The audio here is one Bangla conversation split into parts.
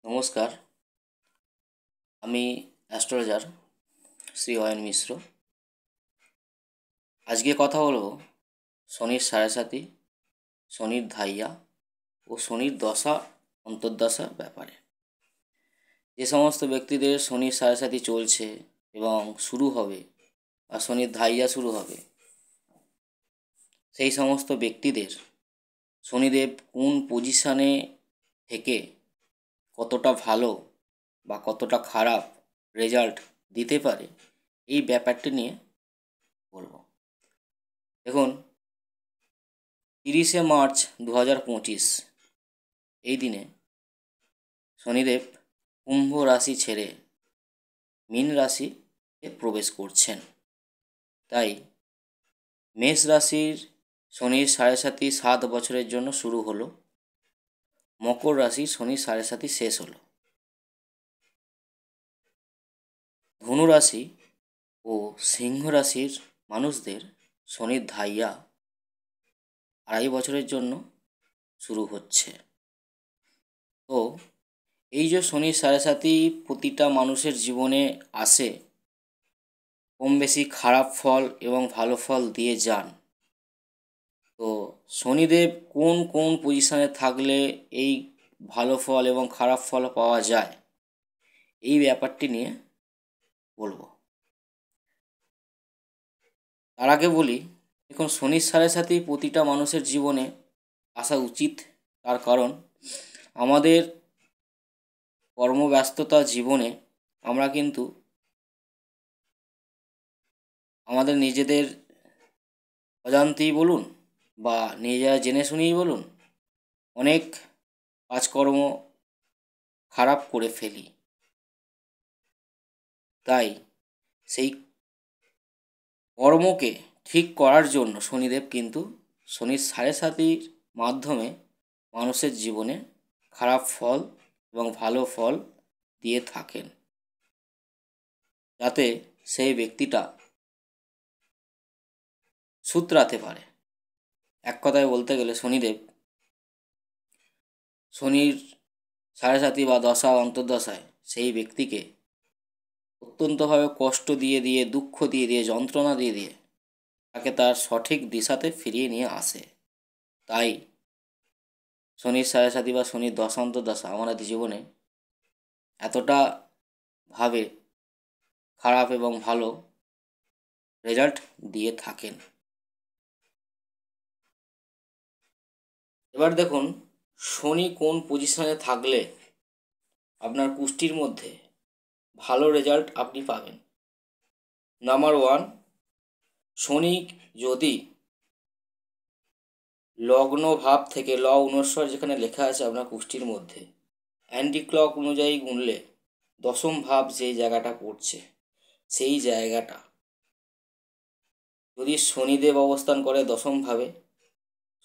নমস্কার, আমি অ্যাস্ট্রোলজার শ্রী অয়ন মিশ্র। আজকে কথা বলবো শনির সাড়ে শনির ধাইয়া ও শনির দশা অন্তর্দশা ব্যাপারে। যে সমস্ত ব্যক্তিদের শনির সাড়ে চলছে এবং শুরু হবে বা শনির ধাইয়া শুরু হবে, সেই সমস্ত ব্যক্তিদের শনিদেব কোন পজিশানে থেকে কতটা ভালো বা কতটা খারাপ রেজাল্ট দিতে পারে, এই ব্যাপারটি নিয়ে বলবো। দেখুন, 30শে মার্চ 2025 এই দিনে শনিদেব কুম্ভ রাশি ছেড়ে মীন রাশিতে প্রবেশ করছেন। তাই মেষ রাশির শনির সাড়ে 7 বছরের জন্য শুরু হলো, মকর রাশির শনির সাড়ে শেষ হলো। ধনু রাশি ও সিংহ রাশির মানুষদের শনির ধাইয়া 2.5 বছরের জন্য শুরু হচ্ছে। তো এই যে শনির সাড়ে প্রতিটা মানুষের জীবনে আসে, কম বেশি খারাপ ফল এবং ভালো ফল দিয়ে যান। তো শনিদেব কোন কোন পজিশানে থাকলে এই ভালো ফল এবং খারাপ ফল পাওয়া যায়, এই ব্যাপারটি নিয়ে বলবো। তার আগে বলি, এখন শনির সাড়ে প্রতিটা মানুষের জীবনে আসা উচিত। তার কারণ, আমাদের কর্মব্যস্ততা জীবনে আমরা কিন্তু আমাদের নিজেদের অজান্তেই বলুন বা নিজেরা জেনে শুনেই বলুন, অনেক কাজকর্ম খারাপ করে ফেলি। তাই সেই কর্মকে ঠিক করার জন্য শনিদেব কিন্তু শনির সাড়ে মাধ্যমে মানুষের জীবনে খারাপ ফল এবং ভালো ফল দিয়ে থাকেন, যাতে সেই ব্যক্তিটা শুধরাতে পারে। এক কথায় বলতে গেলে শনিদেব শনির সাড়ে বা দশা অন্তর্দশায় সেই ব্যক্তিকে অত্যন্তভাবে কষ্ট দিয়ে দিয়ে, দুঃখ দিয়ে দিয়ে, যন্ত্রণা দিয়ে দিয়ে তাকে তার সঠিক দিশাতে ফিরিয়ে নিয়ে আসে। তাই শনির সাড়ে বা শনির দশা অন্তর্দশা আমাদের জীবনে এতটা ভাবে খারাপ এবং ভালো রেজাল্ট দিয়ে থাকেন। এবার দেখুন, শনি কোন পজিশনে থাকলে আপনার কুষ্টির মধ্যে ভালো রেজাল্ট আপনি পাবেন। নাম্বার 1, শনি যদি লগ্ন ভাব থেকে ল/19 যেখানে লেখা আছে আপনার কুষ্টির মধ্যে, অ্যান্টি ক্লক অনুযায়ী গুনলে দশম ভাব যেই জায়গাটা পড়ছে, সেই জায়গাটা যদি শনিদেব অবস্থান করে দশম ভাবে,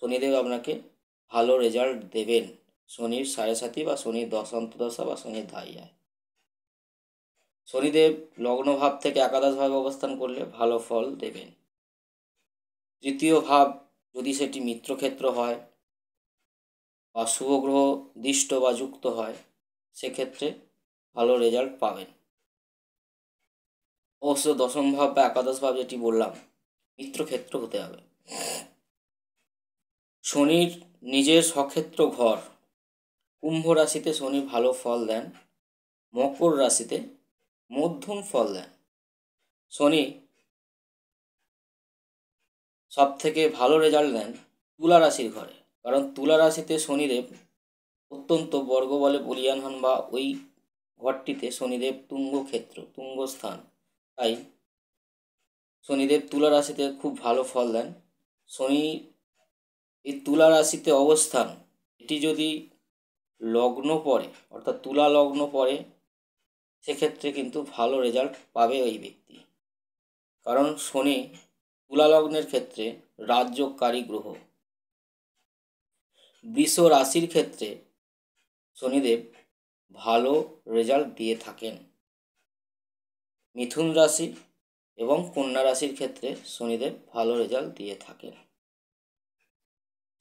শনিদেব আপনাকে ভালো রেজাল্ট দেবেন শনির সাড়ে বা শনির দশা অন্তর্দশা বা শনির ধাইয়ায়। শনিদেব লগ্ন ভাব থেকে একাদশভাবে অবস্থান করলে ভালো ফল দেবেন। তৃতীয় ভাব যদি সেটি মিত্রক্ষেত্র হয় বা শুভগ্রহ দৃষ্ট বা যুক্ত হয়, সেক্ষেত্রে ভালো রেজাল্ট পাবেন। অবশ্য দশম ভাব বা একাদশ ভাব যেটি বললাম, মিত্রক্ষেত্র হতে হবে। শনির নিজের স্বক্ষেত্র ঘর কুম্ভ রাশিতে শনি ভালো ফল দেন, মকর রাশিতে মধ্যম ফল দেন। শনি সব থেকে ভালো রেজাল্ট দেন তুলা রাশির ঘরে, কারণ তুলা রাশিতে শনিদেব অত্যন্ত বর্গ বলে বলীয়ান হন, বা ওই ঘরটিতে শনিদেব তুঙ্গস্থান। তাই শনিদেব তুলা রাশিতে খুব ভালো ফল দেন। শনি এই তুলা রাশিতে অবস্থান, এটি যদি লগ্ন পড়ে, অর্থাৎ তুলা লগ্ন পড়ে, সেক্ষেত্রে কিন্তু ভালো রেজাল্ট পাবে ওই ব্যক্তি। কারণ শনি তুলা লগ্নের ক্ষেত্রে রাজযোগকারী গ্রহ। বৃষ রাশির ক্ষেত্রে শনিদেব ভালো রেজাল্ট দিয়ে থাকেন। মিথুন রাশি এবং কন্যা রাশির ক্ষেত্রে শনিদেব ভালো রেজাল্ট দিয়ে থাকেন।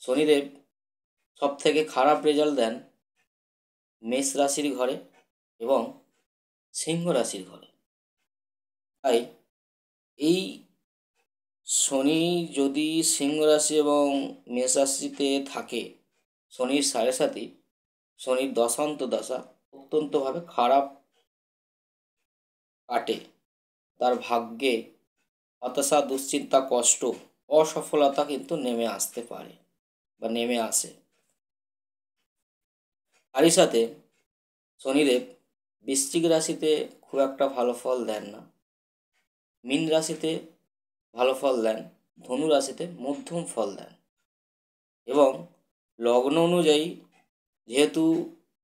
শনিদেব সব থেকে খারাপ রেজাল্ট দেন মেষ রাশির ঘরে এবং সিংহ রাশির ঘরে। তাই এই শনি যদি সিংহ রাশি এবং মেষ রাশিতে থাকে, শনির সাড়ে সাতি, শনির দশা অত্যন্তভাবে খারাপ কাটে। তার ভাগ্যে হতাশা, দুশ্চিন্তা, কষ্ট, অসফলতা কিন্তু নেমে আসতে পারে বা নেমে আসে। তারই সাথে শনিদেব বৃশ্চিক রাশিতে খুব একটা ভালো ফল দেন না, মীন রাশিতে ভালো ফল দেন, ধনু রাশিতে মধ্যম ফল দেন এবং লগ্ন অনুযায়ী যেহেতু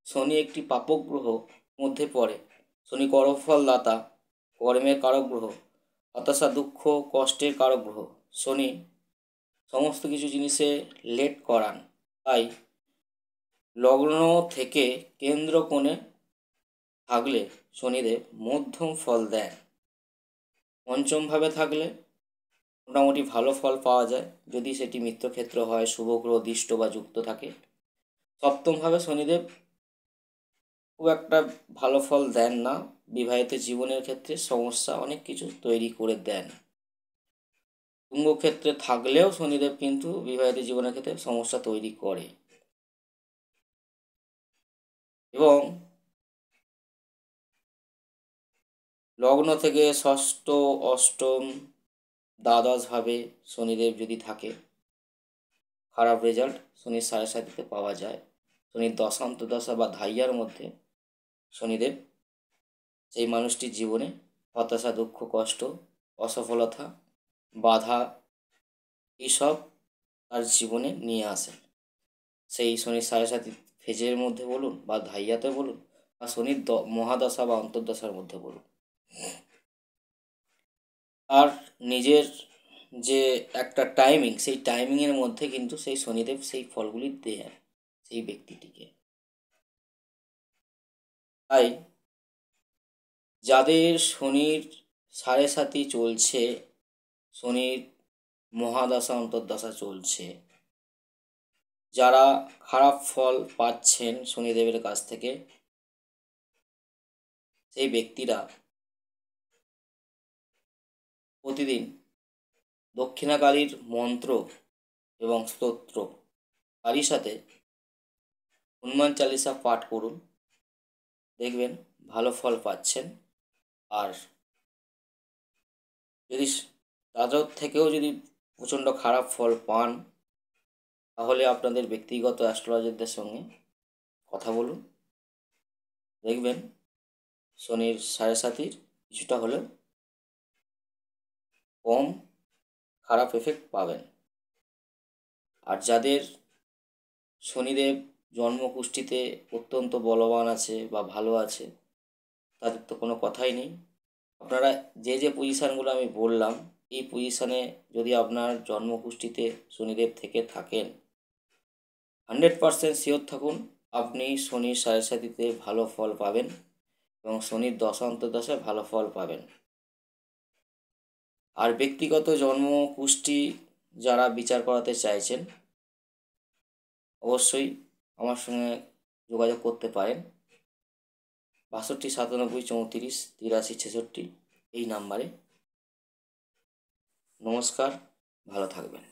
শনি একটি পাপক গ্রহ মধ্যে পড়ে, শনি কর্মফলদাতা, কর্মের কারক গ্রহ, হতাশা, দুঃখ, কষ্টের কারক গ্রহ। শনি সমস্ত কিছু জিনিসে লেট করান। তাই লগ্ন থেকে কেন্দ্র কোণে থাকলে শনিদেব মধ্যম ফল দেন। পঞ্চমভাবে থাকলে মোটামুটি ভালো ফল পাওয়া যায়, যদি সেটি মিত্রক্ষেত্র হয়, শুভ গ্রহ দৃষ্ট বা যুক্ত থাকে। সপ্তমভাবে শনিদেব খুব একটা ভালো ফল দেন না, বিবাহিত জীবনের ক্ষেত্রে সমস্যা অনেক কিছু তৈরি করে দেন। তুঙ্গ ক্ষেত্রে থাকলেও শনিদেব কিন্তু বিবাহিত জীবনের ক্ষেত্রে সমস্যা তৈরি করে এবং লগ্ন থেকে ষষ্ঠ, অষ্টম, দ্বাদশভাবে শনিদেব যদি থাকে, খারাপ রেজাল্ট শনির সাড়ে সাতিতে পাওয়া যায়। শনির দশা বা ধাইয়ার মধ্যে শনিদেব সেই মানুষটির জীবনে হতাশা, দুঃখ, কষ্ট, অসফলতা, বাধা এইসব তার জীবনে নিয়ে আসে। সেই শনির সাড়ে সাতি ফেজের মধ্যে বলুন বা ধাইয়াতে বলুন বা শনির মহাদশা বা অন্তর্দশার মধ্যে বলুন। আর নিজের যে একটা টাইমিং, সেই টাইমিংয়ের মধ্যে কিন্তু সেই শনিদেব সেই ফলগুলি দেয় সেই ব্যক্তিটিকে। তাই যাদের শনির সাড়ে সাতি চলছে, শনির মহাদশা অন্তর্দশা চলছে, যারা খারাপ ফল পাচ্ছেন শনিদেবের কাছ থেকে, সেই ব্যক্তিরা প্রতিদিন দক্ষিণাকালীর মন্ত্র এবং স্তোত্র, তারই সাথে হনুমান চালিসা পাঠ করুন, দেখবেন ভালো ফল পাচ্ছেন। আর যদি তাদের থেকেও যদি প্রচণ্ড খারাপ ফল পান, তাহলে আপনাদের ব্যক্তিগত অ্যাস্ট্রোলজারদের সঙ্গে কথা বলুন, দেখবেন শনির সাড়ে সাতির কিছুটা হলেও কম খারাপ এফেক্ট পাবেন। আর যাদের শনিদেব জন্মকুষ্ঠিতে অত্যন্ত বলবান আছে বা ভালো আছে, তাদের তো কোনো কথাই নেই। আপনারা যে যে পজিশানগুলো আমি বললাম, এই পজিশানে যদি আপনার জন্মকুষ্ঠিতে শনিদেব থেকে থাকেন, 100% শিওর থাকুন আপনি শনির সাড়ে সাতিতে ভালো ফল পাবেন এবং শনির দশা অন্তর্দশায় ভালো ফল পাবেন। আর ব্যক্তিগত জন্মকুষ্ঠি যারা বিচার করাতে চাইছেন, অবশ্যই আমার সঙ্গে যোগাযোগ করতে পারেন 62 97 34 83 66 এই নাম্বারে। নমস্কার, ভালো থাকবেন।